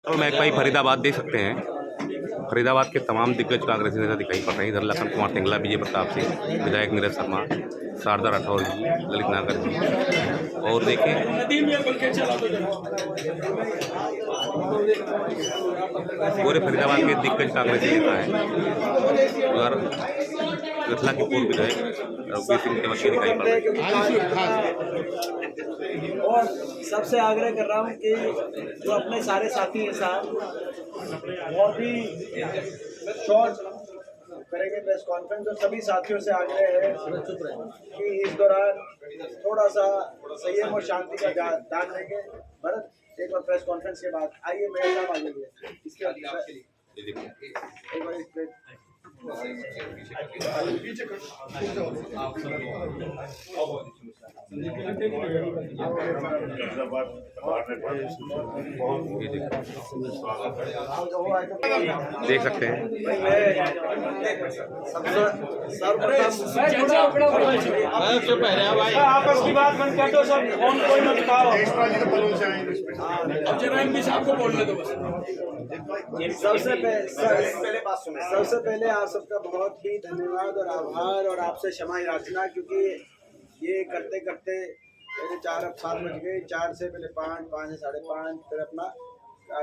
तो मैं भाई फरीदाबाद देख सकते हैं। फरीदाबाद के तमाम दिग्गज कांग्रेसी नेता दिखाई पड़ रहे हैं। इधर लखन कुमार टिंगला, विजय प्रताप सिंह, विधायक नीरज शर्मा, शारदा राठौर जी, ललित नागर जी, और देखें पूरे फरीदाबाद के दिग्गज कांग्रेसी नेता हैं। उधर रतला के पूर्व विधायक रघुवीर सिंह तेवतिया दिखाई पड़ रहे हैं। और सबसे आग्रह कर रहा हूँ कि जो अपने सारे साथी हैं साहब बहुत ही शॉर्ट करेंगे प्रेस कॉन्फ्रेंस, और सभी साथियों से आग्रह है कि इस दौरान थोड़ा सा संयम और शांति का ध्यान देंगे। भरत, एक बार प्रेस कॉन्फ्रेंस के बाद आइए, मेरे साथ आ जाइए। इसके एक बार देख सकते हैं। आपस की बात बंद कर दो सब, फोन कोई मत उठाओ। आपको बोलने दो बस। सबसे पहले आप सबका बहुत ही धन्यवाद और आभार, और आपसे क्षमा याचना, क्योंकि ये करते करते पहले 4 अब 7 बज गए, 4 से पहले 5, 5 से 5:30, फिर अपना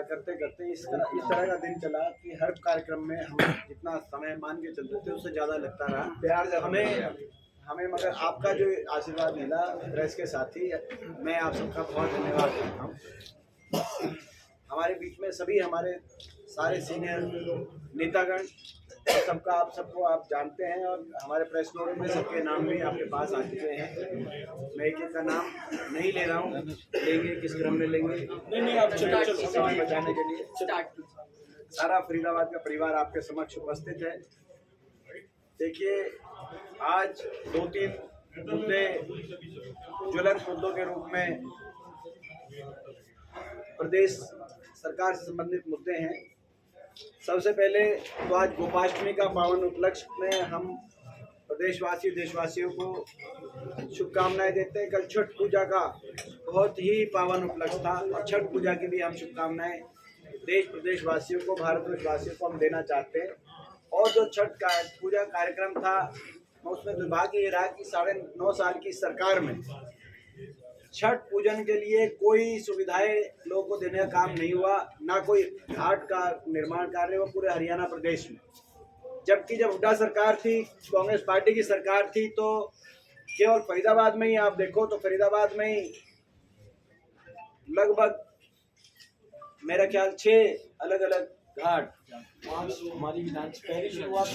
करते करते इस तरह का दिन चला कि हर कार्यक्रम में हम जितना समय मान के चलते थे उससे ज़्यादा लगता रहा। हमें मगर आपका जो आशीर्वाद मिला प्रेस के साथी, मैं आप सबका बहुत धन्यवाद करता हूँ। हमारे बीच में सभी हमारे सारे सीनियर नेतागण सबका आप सबको आप जानते हैं, और हमारे प्रेस नोट में सबके नाम भी आपके पास आ चुके हैं। मैं एक का नाम नहीं ले रहा हूँ, लेंगे किस क्रम में लेंगे, नहीं आप समय बचाने के लिए सारा फरीदाबाद का परिवार आपके समक्ष उपस्थित है। देखिए, आज 2-3 मुद्दे ज्वलंत मुद्दों के रूप में प्रदेश सरकार से संबंधित मुद्दे हैं। सबसे पहले तो आज गोपाष्टमी का पावन उपलक्ष्य में हम प्रदेशवासी देशवासियों को शुभकामनाएं देते हैं। कल छठ पूजा का बहुत ही पावन उपलक्ष्य था, और छठ पूजा की भी हम शुभकामनाएं देश प्रदेशवासियों को, भारतवर्षवासियों को हम देना चाहते हैं। और जो छठ का पूजा कार्यक्रम था, उसमें दुर्भाग्य ये रहा कि 9.5 साल की सरकार में छठ पूजन के लिए कोई सुविधाएं लोगों को देने का काम नहीं हुआ, ना कोई घाट का निर्माण कार्य हुआ पूरे हरियाणा प्रदेश में। जबकि जब हुड्डा सरकार थी, कांग्रेस पार्टी की सरकार थी, तो केवल फरीदाबाद में ही आप देखो तो फरीदाबाद में ही लगभग मेरा ख्याल 6 अलग अलग घाट, हमारी विधानसभा पहली शुरुआत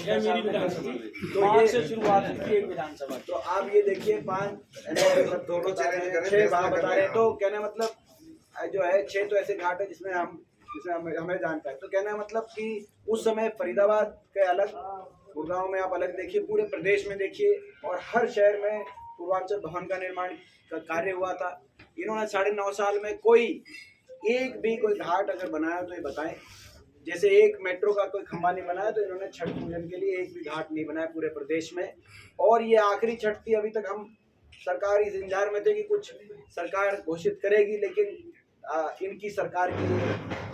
तो ये से शुरुआत हुई एक विधानसभा। तो आप ये देखिए 5 दोनों 6 बता रहे हैं, तो कहने मतलब जो है 6 तो ऐसे घाट है जिसमें हमें जानता है। तो कहना मतलब कि उस समय फरीदाबाद के अलग, गुड़गांव में आप अलग देखिए, पूरे प्रदेश में देखिए, और हर शहर में पूर्वांचल भवन का निर्माण का कार्य हुआ था। इन्होंने 9.5 साल में कोई एक भी कोई घाट अगर बनाया तो ये बताएं। जैसे एक मेट्रो का कोई खंभा नहीं बनाया, तो इन्होंने छठ पूजन के लिए एक भी घाट नहीं बनाया पूरे प्रदेश में। और ये आखिरी छठ थी, अभी तक हम सरकार इस इंतजार में थे कि कुछ सरकार घोषित करेगी, लेकिन इनकी सरकार की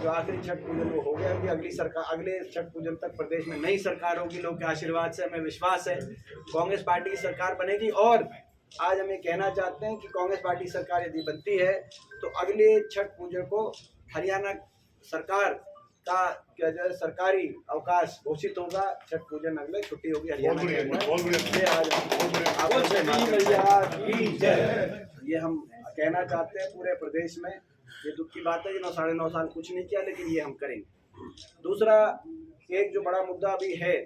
जो आखिरी छठ पूजन वो हो गया। कि अगली सरकार, अगले छठ पूजन तक प्रदेश में नई सरकार होगी। लोगों के आशीर्वाद से हमें विश्वास है कांग्रेस पार्टी की सरकार बनेगी। और आज हम ये कहना चाहते हैं कि कांग्रेस पार्टी सरकार यदि बनती है तो अगले छठ पूजन को हरियाणा सरकार का सरकारी अवकाश घोषित होगा। छठ पूजन अगले छुट्टी होगी हरियाणा के ये हम कहना चाहते हैं पूरे प्रदेश में। ये दुख की बात है कि 9.5 साल कुछ नहीं किया, लेकिन ये हम करेंगे। दूसरा, एक जो बड़ा मुद्दा अभी है,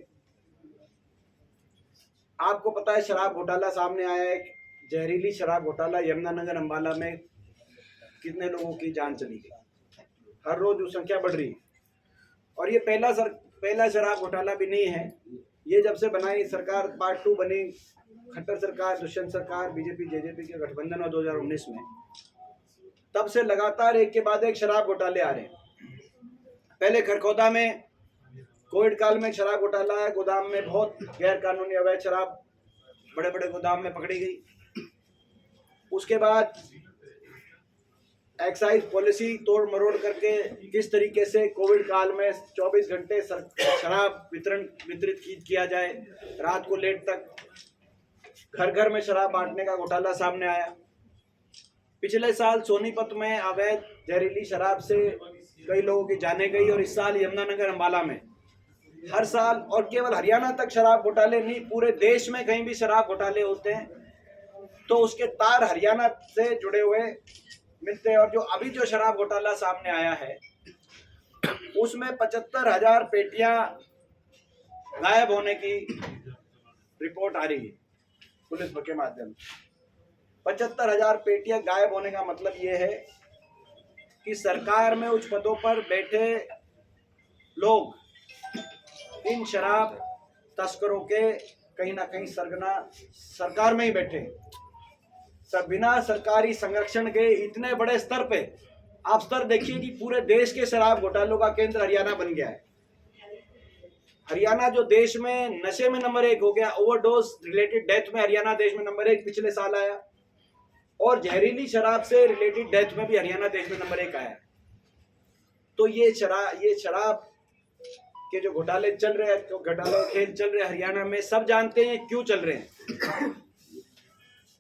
आपको पता है शराब घोटाला सामने आया है। जहरीली शराब घोटाला यमुनानगर अंबाला में कितने लोगों की जान चली गई, हर रोज वो संख्या बढ़ रही है। और ये पहला शराब घोटाला भी नहीं है। ये जब से बनाई सरकार, पार्ट 2 बनी, खट्टर सरकार, दुष्यंत सरकार, बीजेपी जेजेपी के गठबंधन और 2019 में, तब से लगातार एक के बाद एक शराब घोटाले आ रहे हैं। पहले खरखौदा में कोविड काल में शराब घोटाला है, गोदाम में बहुत गैर कानूनी अवैध शराब बड़े बड़े गोदाम में पकड़ी गई। उसके बाद एक्साइज पॉलिसी तोड़ मरोड़ करके किस तरीके से कोविड काल में 24 घंटे शराब वितरित किया जाए, रात को लेट तक घर घर में शराब बांटने का घोटाला सामने आया। पिछले साल सोनीपत में अवैध जहरीली शराब से कई लोगों की जानें गई और इस साल यमुनानगर अंबाला में हर साल, और केवल हरियाणा तक शराब घोटाले नहीं, पूरे देश में कहीं भी शराब घोटाले होते हैं तो उसके तार हरियाणा से जुड़े हुए मिलते हैं। और जो अभी जो शराब घोटाला सामने आया है उसमें 75,000 पेटियां गायब होने की रिपोर्ट आ रही है पुलिस के माध्यम से। 75,000 पेटियां गायब होने का मतलब ये है कि सरकार में उच्च पदों पर बैठे लोग इन शराब तस्करों के कहीं ना कहीं सरगना सरकार में ही बैठे हैं। सब बिना सरकारी संरक्षण के इतने बड़े स्तर पे आप स्तर देखिए कि पूरे देश के शराब घोटालों का केंद्र हरियाणा बन गया है। हरियाणा जो देश में नशे में नंबर 1 हो गया, ओवरडोज रिलेटेड डेथ में हरियाणा देश में नंबर 1 पिछले साल आया, और जहरीली शराब से रिलेटेड डेथ में भी हरियाणा देश में नंबर 1 आया। तो ये शराब के जो घोटाले चल रहे हैं, तो घोटाले खेल चल रहे हैं हरियाणा में, सब जानते हैं क्यों चल रहे हैं।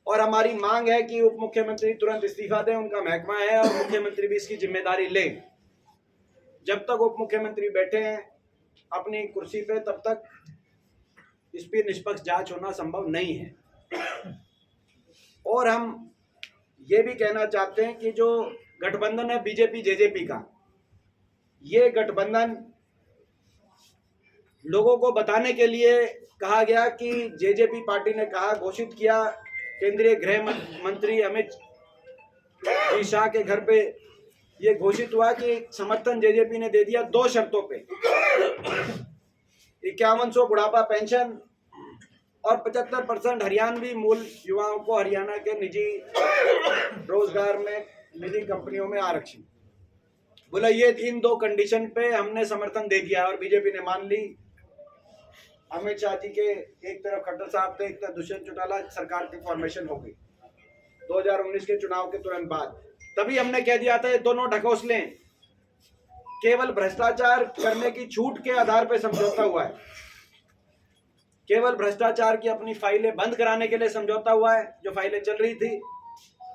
और हमारी मांग है कि उप मुख्यमंत्री तुरंत इस्तीफा दें, उनका महकमा है, और मुख्यमंत्री भी इसकी जिम्मेदारी लें। जब तक उप मुख्यमंत्री बैठे हैं अपनी कुर्सी पे तब तक इस पर निष्पक्ष जांच होना संभव नहीं है। और हम ये भी कहना चाहते हैं कि जो गठबंधन है बीजेपी जेजेपी का, ये गठबंधन लोगों को बताने के लिए कहा गया कि जेजेपी पार्टी ने कहा, घोषित किया, केंद्रीय गृह मंत्री अमित शाह के घर पे ये घोषित हुआ कि समर्थन जेजेपी ने दे दिया 2 शर्तों पे, 5100 बुढ़ापा पेंशन और 75% हरियाणवी मूल युवाओं को हरियाणा के निजी रोजगार में निजी कंपनियों में आरक्षण। बोला ये इन 2 कंडीशन पे हमने समर्थन दे दिया और बीजेपी ने मान ली। अमित शाह जी के एक तरफ खट्टर साहब थे, एक तरफ दुष्यंत चौटाला, सरकार की फॉर्मेशन हो गई 2019 के चुनाव के तुरंत बाद। तभी हमने कह दिया था ये दोनों ढकोसले केवल भ्रष्टाचार करने की छूट के आधार पर समझौता हुआ है, केवल भ्रष्टाचार की अपनी फाइलें बंद कराने के लिए समझौता हुआ है जो फाइलें चल रही थी,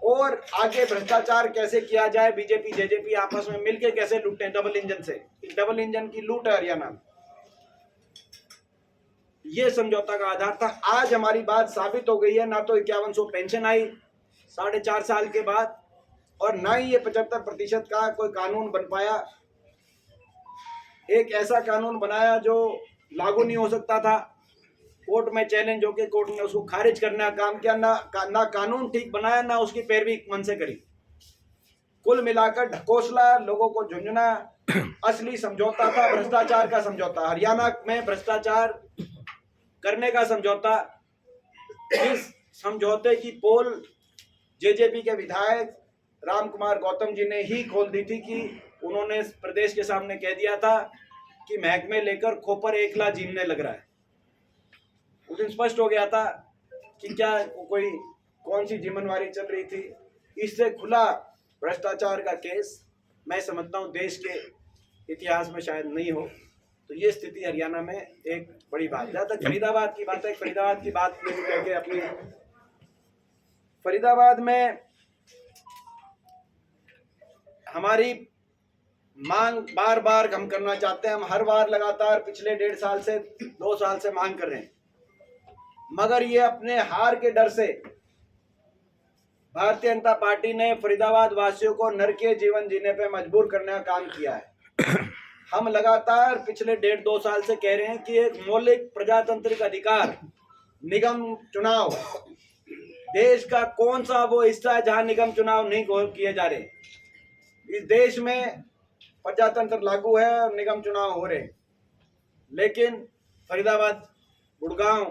और आगे भ्रष्टाचार कैसे किया जाए, बीजेपी जेजेपी आपस में मिलकर कैसे लूटें डबल इंजन से। डबल इंजन की लूट है हरियाणा में, ये समझौता का आधार था। आज हमारी बात साबित हो गई है, ना तो 5100 पेंशन आई 4.5 साल के बाद, और ना ही ये 75% का कोई कानून बन पाया। एक ऐसा कानून बनाया जो लागू नहीं हो सकता था, कोर्ट में चैलेंज होकर कोर्ट ने उसको खारिज करने का काम किया। ना कानून ठीक बनाया, ना उसकी पैरवी मन से करी। कुल मिलाकर ढकोसला, लोगों को झुंझुना, असली समझौता था भ्रष्टाचार का समझौता, हरियाणा में भ्रष्टाचार करने का समझौता। इस समझौते की पोल जेजेपी के विधायक राम कुमार गौतम जी ने ही खोल दी थी कि उन्होंने प्रदेश के सामने कह दिया था कि महकमे लेकर खोपर एकला जीमने लग रहा है। उस दिन स्पष्ट हो गया था कि क्या कोई कौन सी जिम्मेवारी चल रही थी। इससे खुला भ्रष्टाचार का केस मैं समझता हूँ देश के इतिहास में शायद नहीं हो। तो ये स्थिति हरियाणा में एक बड़ी बात। जहाँ तक फरीदाबाद की बात है, फरीदाबाद की बात कह के अपनी फरीदाबाद में हमारी मांग बार बार हम करना चाहते हैं। हम हर बार लगातार पिछले 1.5 साल से 2 साल से मांग कर रहे हैं, मगर ये अपने हार के डर से भारतीय जनता पार्टी ने फरीदाबाद वासियों को नरकीय जीवन जीने पे मजबूर करने का काम किया है। हम लगातार पिछले 1.5-2 साल से कह रहे हैं कि एक मौलिक प्रजातांत्रिक अधिकार निगम चुनाव, देश का कौन सा वो हिस्सा है जहां निगम चुनाव नहीं किए जा रहे। इस देश में प्रजातंत्र लागू है और निगम चुनाव हो रहे, लेकिन फरीदाबाद, गुड़गांव,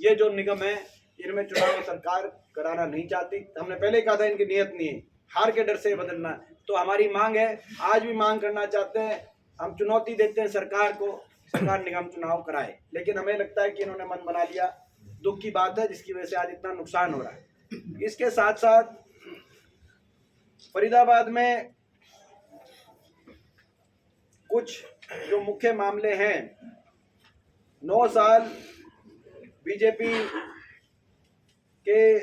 ये जो निगम है इनमें चुनाव सरकार कराना नहीं चाहती। हमने पहले कहा था इनकी नियत नहीं है, हार के डर से बदलना। तो हमारी मांग है, आज भी मांग करना चाहते हैं, हम चुनौती देते हैं सरकार को, सरकार निगम चुनाव कराए, लेकिन हमें लगता है कि इन्होंने मन बना लिया। दुख की बात है जिसकी वजह से आज इतना नुकसान हो रहा है। इसके साथ साथ फरीदाबाद में कुछ जो मुख्य मामले हैं, 9 साल बीजेपी के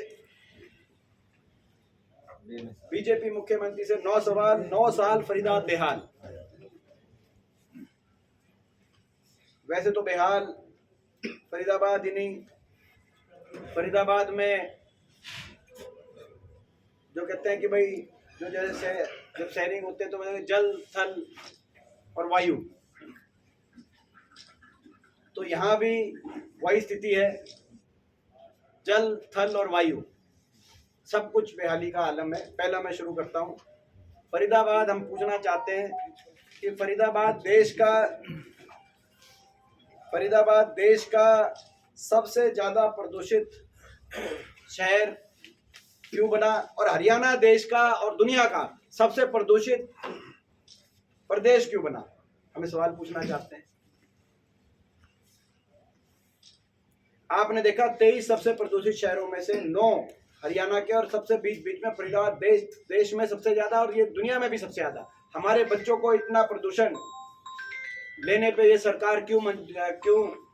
मुख्यमंत्री से 9 साल फरीदाबाद बेहाल। वैसे तो बेहाल फरीदाबाद ही नहीं, फरीदाबाद में जो कहते हैं कि भाई जो जैसे जब शेयरिंग होते हैं तो जल, थल और वायु, तो यहाँ भी वही स्थिति है। जल, थल और वायु सब कुछ बेहाली का आलम है। पहला मैं शुरू करता हूँ फरीदाबाद। हम पूछना चाहते हैं कि फरीदाबाद देश का सबसे ज्यादा प्रदूषित शहर क्यों बना, और हरियाणा देश का और दुनिया का सबसे प्रदूषित प्रदेश क्यों बना? हमें सवाल पूछना चाहते हैं। आपने देखा 23 सबसे प्रदूषित शहरों में से 9 हरियाणा के, और सबसे बीच में फरीदाबाद देश में सबसे ज्यादा, और ये दुनिया में भी सबसे ज्यादा। हमारे बच्चों को इतना प्रदूषण लेने पे ये सरकार क्यों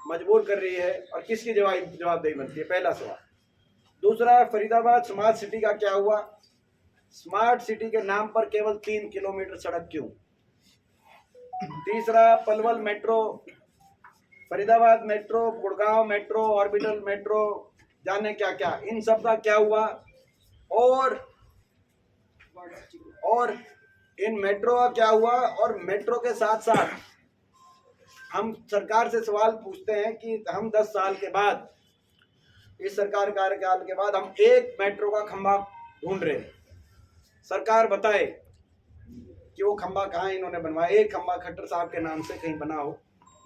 मजबूर कर रही है, और किसकी जवाबदेही बनती है? पहला सवाल। दूसरा, फरीदाबाद स्मार्ट सिटी का क्या हुआ? स्मार्ट सिटी के नाम पर केवल 3 किलोमीटर सड़क क्यों? तीसरा, Palwal metro, Faridabad metro, Gurgaon metro, orbital metro, जाने क्या क्या, इन सब का क्या हुआ? और इन मेट्रो का क्या हुआ? और मेट्रो के साथ साथ हम सरकार से सवाल पूछते हैं कि हम 10 साल के बाद, इस सरकार कार्यकाल के बाद, हम एक मेट्रो का खंभा ढूंढ रहे हैं। सरकार बताए कि वो खंभा कहाँ इन्होंने बनवाया। एक खंभा खट्टर साहब के नाम से कहीं बना हो,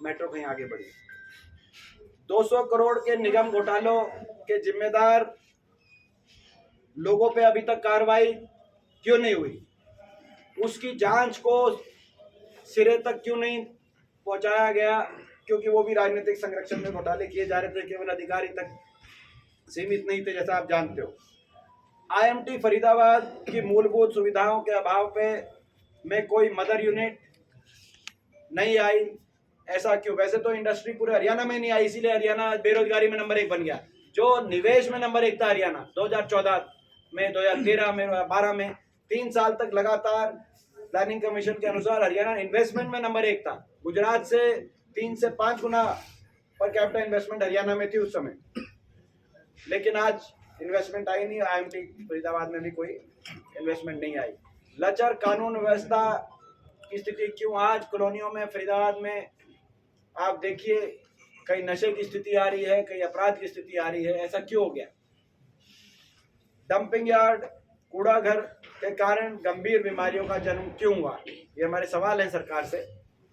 मेट्रो कहीं आगे बढ़ी। 200 करोड़ के निगम घोटालों के जिम्मेदार लोगों पे अभी तक कार्रवाई क्यों नहीं हुई? उसकी जांच को सिरे तक क्यों नहीं पहुंचाया गया? क्योंकि वो भी राजनीतिक संरक्षण में घोटाले किए जा रहे थे, केवल अधिकारी तक सीमित नहीं थे, जैसा आप जानते हो। IMT फरीदाबाद की मूलभूत सुविधाओं के अभाव पे में कोई मदर यूनिट नहीं आई, ऐसा क्यों? वैसे तो इंडस्ट्री पूरे हरियाणा में नहीं आई, इसीलिए हरियाणा बेरोजगारी में नंबर 1 बन गया। जो निवेश में नंबर 1 था हरियाणा 2014 में, 2013 में, 12 में, 3 साल तक लगातार प्लानिंग कमीशन के अनुसार हरियाणा इन्वेस्टमेंट में नंबर 1 था। गुजरात से 3 से 5 गुना पर कैपिटल इन्वेस्टमेंट हरियाणा में थी उस समय, लेकिन आज इन्वेस्टमेंट आई नहीं। IMT फरीदाबाद में भी कोई इन्वेस्टमेंट नहीं आई। लचर कानून व्यवस्था की स्थिति क्यों? आज कॉलोनियों में फरीदाबाद में आप देखिए, कहीं नशे की स्थिति आ रही है, कहीं अपराध की स्थिति आ रही है। ऐसा क्यों हो गया? डंपिंग यार्ड, कूड़ा घर के कारण गंभीर बीमारियों का जन्म क्यों हुआ? ये हमारे सवाल है सरकार से,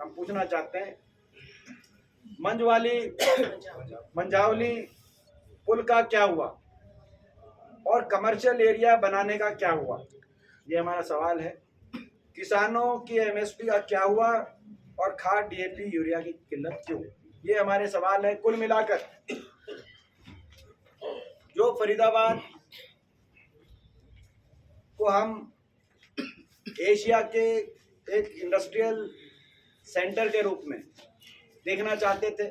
हम पूछना चाहते हैं। मंझावली पुल का क्या हुआ? और कमर्शियल एरिया बनाने का क्या हुआ? ये हमारा सवाल है। किसानों की MSP का क्या हुआ? और खाद, DAP, यूरिया की किल्लत क्यों? ये हमारे सवाल है। कुल मिलाकर जो फरीदाबाद को हम एशिया के एक इंडस्ट्रियल सेंटर के रूप में देखना चाहते थे,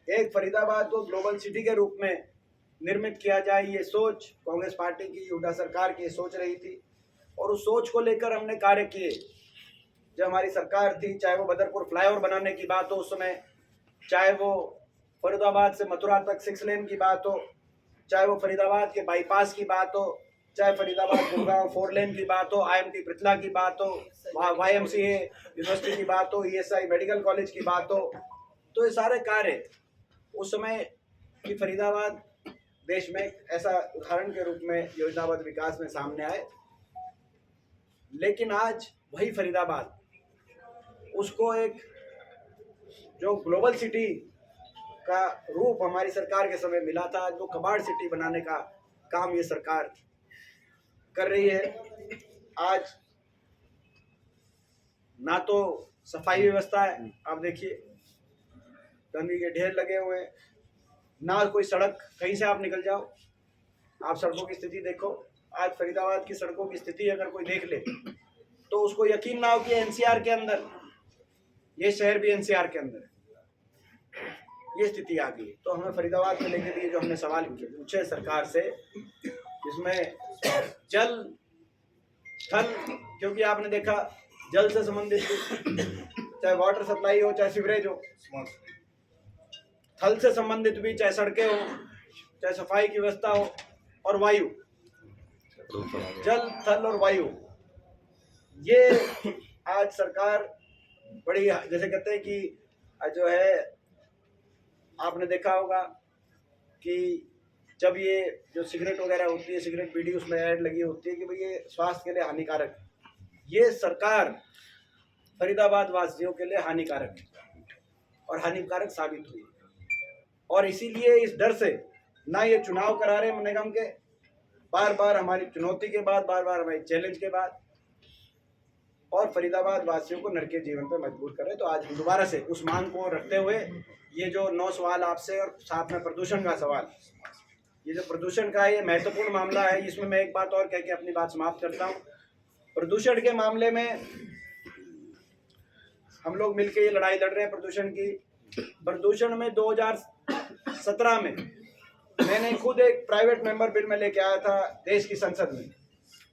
एक फरीदाबाद को ग्लोबल सिटी के रूप में निर्मित किया जाए, ये सोच कांग्रेस पार्टी की, हुड्डा सरकार की सोच रही थी, और उस सोच को लेकर हमने कार्य किए। जब हमारी सरकार थी, चाहे वो बदरपुर फ्लाईओवर बनाने की बात हो उस समय, चाहे वो फरीदाबाद से मथुरा तक 6 लेन की बात हो, चाहे वो फरीदाबाद के बाईपास की बात हो, चाहे फरीदाबाद गुड़गांव 4 लेन की बात हो, IMT पृथला की बात हो, YMCA यूनिवर्सिटी की बात हो, ESI मेडिकल कॉलेज की बात हो, तो ये सारे कार्य उस समय की फरीदाबाद देश में ऐसा उदाहरण के रूप में योजनाबद्ध विकास में सामने आए। लेकिन आज वही फरीदाबाद, उसको एक जो ग्लोबल सिटी का रूप हमारी सरकार के समय मिला था, जो कबाड़ सिटी बनाने का काम ये सरकार कर रही है। आज ना तो सफाई व्यवस्था है, आप देखिए गंदगी के ढेर लगे हुए हैं, ना कोई सड़क, कहीं से आप निकल जाओ, आप सड़कों की स्थिति देखो, आज फरीदाबाद की सड़कों की स्थिति अगर कोई देख ले तो उसको यकीन ना हो कि एनसीआर के अंदर, ये शहर भी एनसीआर के अंदर है, ये स्थिति आ गई। तो हमें फरीदाबाद को लेकर भी जो हमने सवाल पूछे सरकार से, इसमें जल थल, क्योंकि आपने देखा जल से संबंधित चाहे वाटर सप्लाई हो चाहे सीवरेज हो, थल से संबंधित भी चाहे सड़कें हो चाहे सफाई की व्यवस्था हो, और वायु, जल थल और वायु, ये आज सरकार बड़ी, जैसे कहते हैं कि जो है आपने देखा होगा कि जब ये जो सिगरेट वगैरह होती है, सिगरेट बीड़ी, उसमें ऐड लगी होती है कि भाई ये स्वास्थ्य के लिए हानिकारक है। ये सरकार फरीदाबाद वासियों के लिए हानिकारक है और हानिकारक साबित हुई, और इसीलिए इस डर से ना ये चुनाव करा रहे नगर निगम के, बार बार हमारी चुनौती के बाद, बार बार हमारी चैलेंज के बाद, और फरीदाबाद वासियों को नरके जीवन पे मजबूर कर रहे। तो आज हम दोबारा से उस मांग को रखते हुए ये जो 9 सवाल आपसे, और साथ में प्रदूषण का सवाल, ये जो प्रदूषण का है ये महत्वपूर्ण मामला है। इसमें मैं एक बात और कह के अपनी बात समाप्त करता हूँ। प्रदूषण के मामले में हम लोग मिलकर ये लड़ाई लड़ रहे हैं प्रदूषण की। प्रदूषण में 2017 में मैंने खुद एक प्राइवेट मेंबर बिल में लेके आया था देश की संसद में।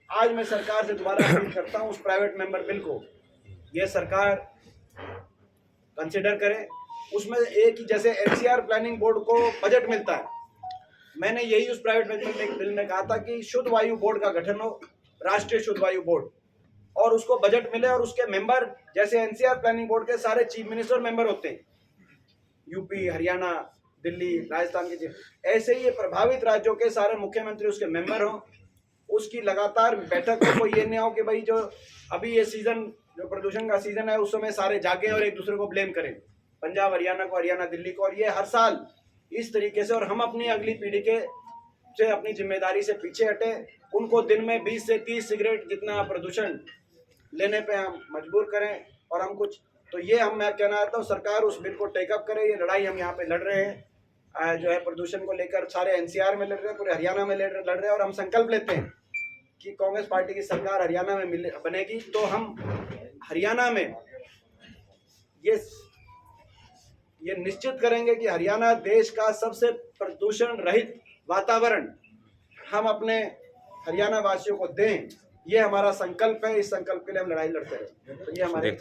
आज मैं सरकार से दोबारा अपील करता हूँ उस प्राइवेट मेंबर बिल को ये सरकार कंसिडर करे। उसमें एक ही, जैसे एनसीआर प्लानिंग बोर्ड को बजट मिलता है, मैंने यही उस प्राइवेट मेंबर बिल में कहा था कि शुद्ध वायु बोर्ड का गठन हो, राष्ट्रीय शुद्ध वायु बोर्ड, और उसको बजट मिले, और उसके मेंबर जैसे एनसीआर प्लानिंग बोर्ड के सारे चीफ मिनिस्टर मेंबर होते हैं, यूपी, हरियाणा, दिल्ली, राजस्थान के, ऐसे ही ये प्रभावित राज्यों के सारे मुख्यमंत्री उसके मेंबर हों। उसकी लगातार बैठक हो, कोई ये नहीं हो कि भाई जो अभी ये सीजन, जो प्रदूषण का सीजन है, उस समय सारे जागे और एक दूसरे को ब्लेम करें, पंजाब हरियाणा को, हरियाणा दिल्ली को, और ये हर साल इस तरीके से, और हम अपनी अगली पीढ़ी के से अपनी जिम्मेदारी से पीछे हटे, उनको दिन में 20 से 30 सिगरेट जितना प्रदूषण लेने पे हम मजबूर करें, और हम कुछ, तो ये मैं कहना चाहता हूँ सरकार उस बिल को टेकअप करे। ये लड़ाई हम यहाँ पे लड़ रहे हैं जो है प्रदूषण को लेकर, सारे एनसीआर में लड़ रहे हैं, पूरे हरियाणा में लड़ रहे हैं, और हम संकल्प लेते हैं कि कांग्रेस पार्टी की सरकार हरियाणा में बनेगी तो हम हरियाणा में ये निश्चित करेंगे कि हरियाणा देश का सबसे प्रदूषण रहित वातावरण हम अपने हरियाणा वासियों को दें। ये हमारा संकल्प है, इस संकल्प के लिए हम लड़ाई लड़ते रहें। तो ये हमारे